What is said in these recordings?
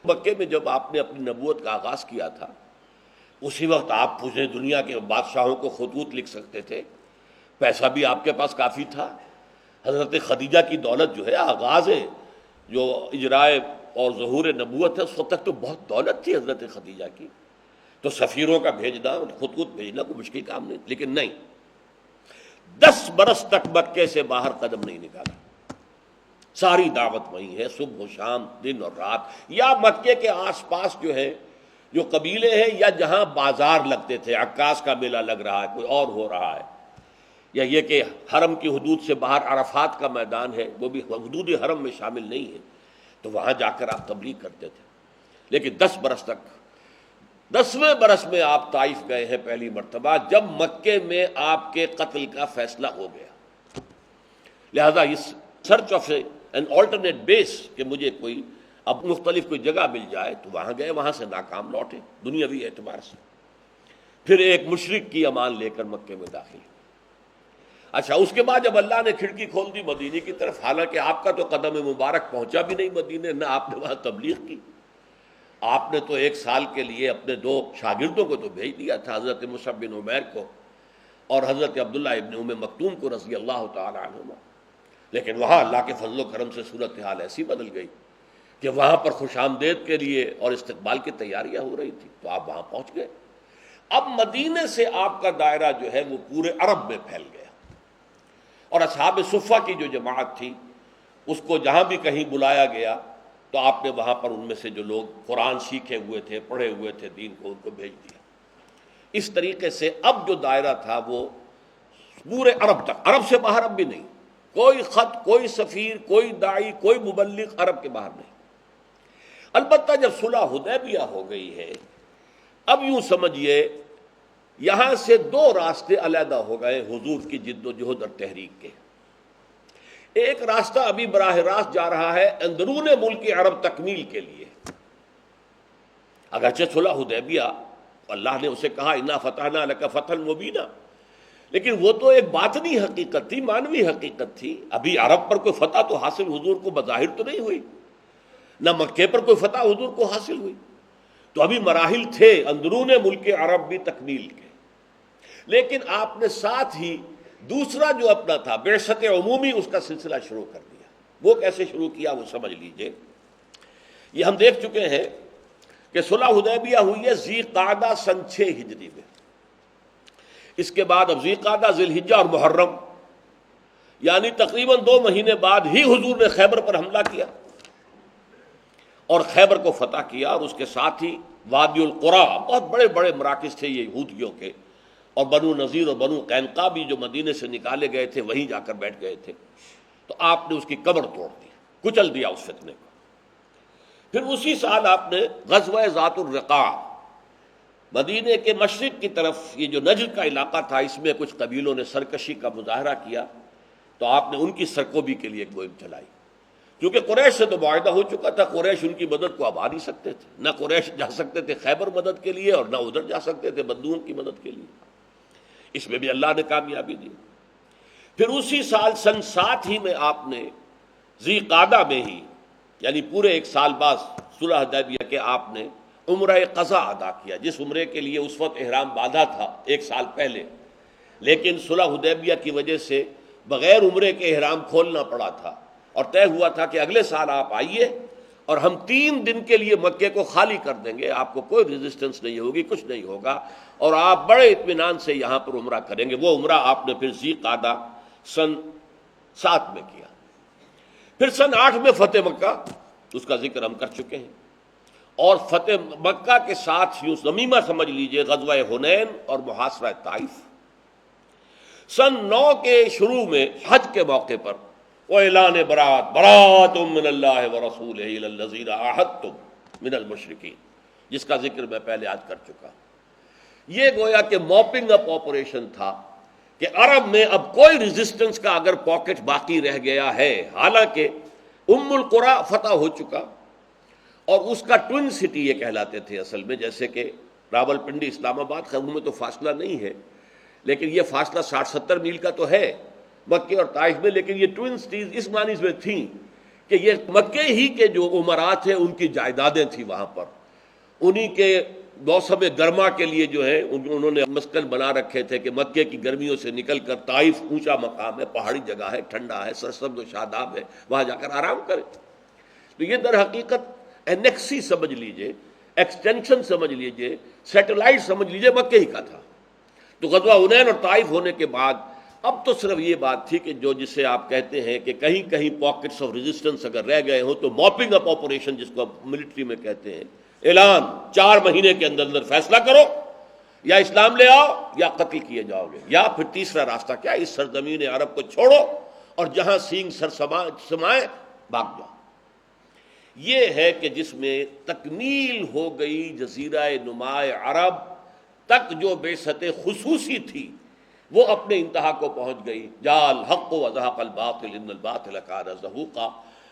مکے میں جب آپ نے اپنی نبوت کا آغاز کیا تھا اسی وقت آپ پوری دنیا کے بادشاہوں کو خطوط لکھ سکتے تھے، پیسہ بھی آپ کے پاس کافی تھا۔ حضرت خدیجہ کی دولت جو ہے آغاز ہے جو اجرائے اور ظہور نبوت ہے اس وقت تک تو بہت دولت تھی حضرت خدیجہ کی، تو سفیروں کا بھیجنا خطوط بھیجنا کوئی مشکل کام نہیں، لیکن نہیں، 10 برس تک مکے سے باہر قدم نہیں نکالا۔ ساری دعوت وہیں ہے، صبح و شام، دن اور رات، یا مکے کے آس پاس جو ہے جو قبیلے ہیں یا جہاں بازار لگتے تھے، عکاس کا میلہ لگ رہا ہے، کوئی اور ہو رہا ہے، یا یہ کہ حرم کی حدود سے باہر عرفات کا میدان ہے وہ بھی حدود حرم میں شامل نہیں ہے، تو وہاں جا کر آپ تبلیغ کرتے تھے۔ لیکن 10 برس تک، 10ویں برس میں آپ طائف گئے ہیں پہلی مرتبہ جب مکے میں آپ کے قتل کا فیصلہ ہو گیا۔ لہذا اس سرچ آف این آلٹرنیٹ بیس کہ مجھے کوئی اب مختلف کوئی جگہ مل جائے تو وہاں گئے، وہاں سے ناکام لوٹے دنیاوی اعتبار سے۔ پھر ایک مشرک کی امان لے کر مکے میں داخل ہوئے۔ اچھا، اس کے بعد جب اللہ نے کھڑکی کھول دی مدینے کی طرف، حالانکہ آپ کا تو قدم مبارک پہنچا بھی نہیں مدینے، نہ آپ نے وہاں تبلیغ کی، آپ نے تو 1 سال کے لیے اپنے 2 شاگردوں کو تو بھیج دیا تھا، حضرت مصعب بن عمیر کو اور حضرت عبداللہ ابن ام مکتوم کو رضی اللہ تعالی عنہما، لیکن وہاں اللہ کے فضل و کرم سے صورتحال ایسی بدل گئی کہ وہاں پر خوش آمدید کے لیے اور استقبال کی تیاریاں ہو رہی تھی، تو آپ وہاں پہنچ گئے۔ اب مدینے سے آپ کا دائرہ جو ہے وہ پورے عرب میں پھیل گیا، اور اصحاب صفہ کی جو جماعت تھی اس کو جہاں بھی کہیں بلایا گیا تو آپ نے وہاں پر ان میں سے جو لوگ قرآن سیکھے ہوئے تھے، پڑھے ہوئے تھے دین کو، ان کو بھیج دیا۔ اس طریقے سے اب جو دائرہ تھا وہ پورے عرب تک، عرب سے باہر اب بھی نہیں، کوئی خط، کوئی سفیر، کوئی داعی، کوئی مبلغ عرب کے باہر نہیں۔ البتہ جب صلح حدیبیہ ہو گئی ہے، اب یوں سمجھیے یہاں سے 2 راستے علیحدہ ہو گئے حضور کی جد و جہد اور تحریک کے۔ ایک راستہ ابھی براہ راست جا رہا ہے اندرون ملک عرب تکمیل کے لیے، اگرچہ صلح حدیبیہ اللہ نے اسے کہا انا فتحنا لک فتحا مبینا، لیکن وہ تو ایک باطنی حقیقت تھی، معنوی حقیقت تھی۔ ابھی عرب پر کوئی فتح تو حاصل حضور کو بظاہر تو نہیں ہوئی، نہ مکے پر کوئی فتح حضور کو حاصل ہوئی، تو ابھی مراحل تھے اندرون ملک عرب بھی تکمیل کے۔ لیکن آپ نے ساتھ ہی دوسرا جو اپنا تھا بعثت عمومی، اس کا سلسلہ شروع کر دیا۔ وہ کیسے شروع کیا وہ سمجھ لیجئے۔ یہ ہم دیکھ چکے ہیں کہ صلح حدیبیہ ہوئی ہے ذی قعدہ سن 6 ہجری میں، اس کے بعد اب ذی قعدہ، ذی الحجہ اور محرم، یعنی تقریباً 2 مہینے بعد ہی حضور نے خیبر پر حملہ کیا اور خیبر کو فتح کیا، اور اس کے ساتھ ہی وادی القریٰ، بہت بڑے بڑے مراکز تھے یہ یہودیوں کے، اور بنو نذیر اور بنو قینقاع بھی جو مدینے سے نکالے گئے تھے وہیں جا کر بیٹھ گئے تھے، تو آپ نے اس کی کمر توڑ دی، کچل دیا اس فتنے کو۔ پھر اسی سال آپ نے غزوہ ذات الرقاع، مدینے کے مشرق کی طرف یہ جو نجد کا علاقہ تھا، اس میں کچھ قبیلوں نے سرکشی کا مظاہرہ کیا، تو آپ نے ان کی سرکوبی کے لیے ایک مہم چلائی، کیونکہ قریش سے تو معاہدہ ہو چکا تھا، قریش ان کی مدد کو اب آ نہیں سکتے تھے، نہ قریش جا سکتے تھے خیبر مدد کے لیے اور نہ ادھر جا سکتے تھے بندوقوں کی مدد کے لیے۔ اس میں بھی اللہ نے کامیابی دی۔ پھر اسی سال سن 7 ہی میں آپ نے ذی قعدہ میں ہی، یعنی پورے 1 سال بعد صلح حدیبیہ کے، آپ نے عمرہ قضا ادا کیا، جس عمرے کے لیے اس وقت احرام باندھا تھا 1 سال پہلے، لیکن صلح حدیبیہ کی وجہ سے بغیر عمرے کے احرام کھولنا پڑا تھا، اور طے ہوا تھا کہ اگلے سال آپ آئیے اور ہم 3 دن کے لیے مکے کو خالی کر دیں گے، آپ کو کوئی ریزسٹنس نہیں ہوگی، کچھ نہیں ہوگا، اور آپ بڑے اطمینان سے یہاں پر عمرہ کریں گے۔ وہ عمرہ آپ نے پھر ذی قعدہ سن 7 میں کیا۔ پھر سن 8 میں فتح مکہ، اس کا ذکر ہم کر چکے ہیں، اور فتح مکہ کے ساتھ یوں ضمیمہ سمجھ لیجئے غزوہ حنین اور محاصرہ طائف۔ سن 9 کے شروع میں حج کے موقع پر وہ اعلان برات من اللہ ورسولہ الی الذین عاہدتم من المشرکین، جس کا ذکر میں پہلے آج کر چکا ہوں۔ یہ گویا کہ موپنگ اپ آپریشن تھا کہ عرب میں اب کوئی ریزسٹنس کا اگر پاکٹ باقی رہ گیا ہے، حالانکہ ام القریٰ فتح ہو چکا، اور اس کا ٹوئن سٹی یہ کہلاتے تھے اصل میں، جیسے کہ راول پنڈی اسلام آباد، خیر میں تو فاصلہ نہیں ہے، لیکن یہ فاصلہ 60-70 میل کا تو ہے مکے اور طائف میں، لیکن یہ ٹوئن سٹیز اس معنی میں تھیں کہ یہ مکے ہی کے جو عمرا تھے ان کی جائیدادیں تھیں وہاں پر، انہی کے موسم گرما کے لیے جو ہے انہوں نے مسکن بنا رکھے تھے کہ مکے کی گرمیوں سے نکل کر طائف اونچا مقام ہے، پہاڑی جگہ ہے، ٹھنڈا ہے، سرسبز و شاداب ہے، وہاں جا کر آرام کریں۔ تو یہ در حقیقت اینیکسی سمجھ لیجئے، ایکسٹینشن سمجھ لیجئے، سیٹلائٹ سمجھ لیجئے مکے ہی کا تھا۔ تو غزوہ حنین اور طائف ہونے کے بعد اب تو صرف یہ بات تھی کہ جو جسے آپ کہتے ہیں کہ کہیں کہیں پاکٹس آف ریزسٹنس اگر رہ گئے ہوں تو موپنگ اپ آپریشن جس کو ملٹری میں کہتے ہیں، اعلان 4 مہینے کے اندر اندر فیصلہ کرو، یا اسلام لے آؤ یا قتل کیے جاؤ گے، یا پھر تیسرا راستہ کیا، اس سرزمین عرب کو چھوڑو اور جہاں سینگ سر سمائے بھاگ جاؤ۔ یہ ہے کہ جس میں تکمیل ہو گئی جزیرہ نماء عرب تک جو بعثت خصوصی تھی وہ اپنے انتہا کو پہنچ گئی۔ جاء الحق وزهق الباطل ان الباطل کان زہوقا،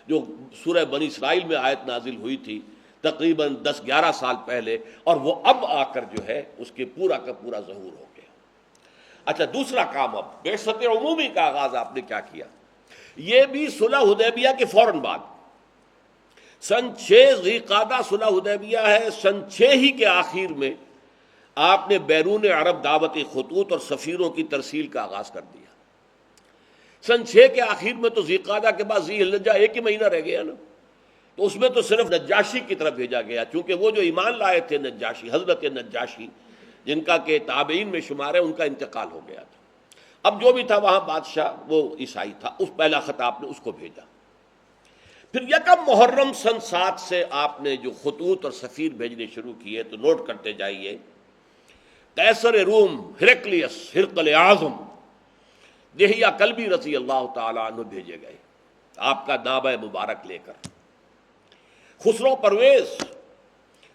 جو سورہ بنی اسرائیل میں آیت نازل ہوئی تھی تقریباً 10-11 سال پہلے، اور وہ اب آ کر جو ہے اس کے پورا کا پورا ظہور ہو گیا۔ اچھا، دوسرا کام، اب بعثت عمومی کا آغاز آپ نے کیا کیا؟ یہ بھی صلح حدیبیہ کے فوراً بعد، سن 6 ذی قعدہ صلح حدیبیہ ہے، سن 6 ہی کے آخر میں آپ نے بیرون عرب دعوت خطوط اور سفیروں کی ترسیل کا آغاز کر دیا۔ سن 6 کے آخر میں تو ذی قعدہ کے بعد ذی الحجہ 1 ہی مہینہ رہ گیا نا، تو اس میں تو صرف نجاشی کی طرف بھیجا گیا، چونکہ وہ جو ایمان لائے تھے نجاشی، حضرت نجاشی جن کا کہ تابعین میں شمار ہے، ان کا انتقال ہو گیا تھا۔ اب جو بھی تھا وہاں بادشاہ وہ عیسائی تھا، اس پہلا خط آپ نے اس کو بھیجا۔ پھر یکم محرم سن 7 سے آپ نے جو خطوط اور سفیر بھیجنے شروع کیے، تو نوٹ کرتے جائیے، قیصر روم ہرقلیس، ہرقل اعظم، دہیہ کلبی رضی اللہ تعالیٰ عنہ بھیجے گئے آپ کا نامہ مبارک لے کر، خسرو پرویز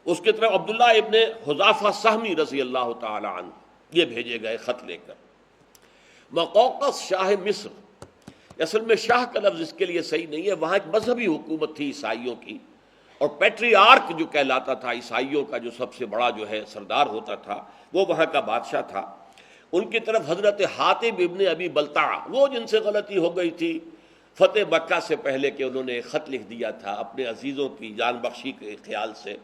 اس کی طرف، عبداللہ ابن حذافہ سہمی رضی اللہ تعالیٰ عنہ یہ بھیجے گئے خط لے کر، مقوقس شاہ مصر، اصل میں شاہ کا لفظ اس کے لیے صحیح نہیں ہے، وہاں ایک مذہبی حکومت تھی عیسائیوں کی، اور پیٹریارک جو کہلاتا تھا عیسائیوں کا جو سب سے بڑا جو ہے سردار ہوتا تھا، وہ وہاں کا بادشاہ تھا۔ ان کی طرف حضرت حاتب ابن ابی بلتع، وہ جن سے غلطی ہو گئی تھی فتح مکہ سے پہلے کہ انہوں نے ایک خط لکھ دیا تھا اپنے عزیزوں کی جان بخشی کے خیال سے،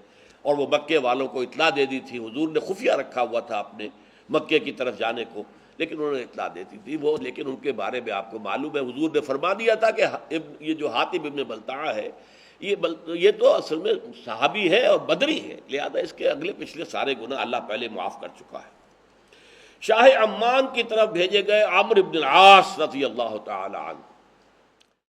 اور وہ مکے والوں کو اطلاع دے دی تھی، حضور نے خفیہ رکھا ہوا تھا اپنے مکے کی طرف جانے کو، لیکن انہوں نے اطلاع دیتی تھی وہ، لیکن ان کے بارے میں آپ کو معلوم ہے حضور نے فرما دیا تھا کہ یہ جو حاتب ابن بلتع ہے یہ تو اصل میں صحابی ہے اور بدری ہے، لہذا اس کے اگلے پچھلے سارے گناہ اللہ پہلے معاف کر چکا ہے۔ شاہ عمان کی طرف بھیجے گئے عمرو بن العاص رضی اللہ تعالی عنہ،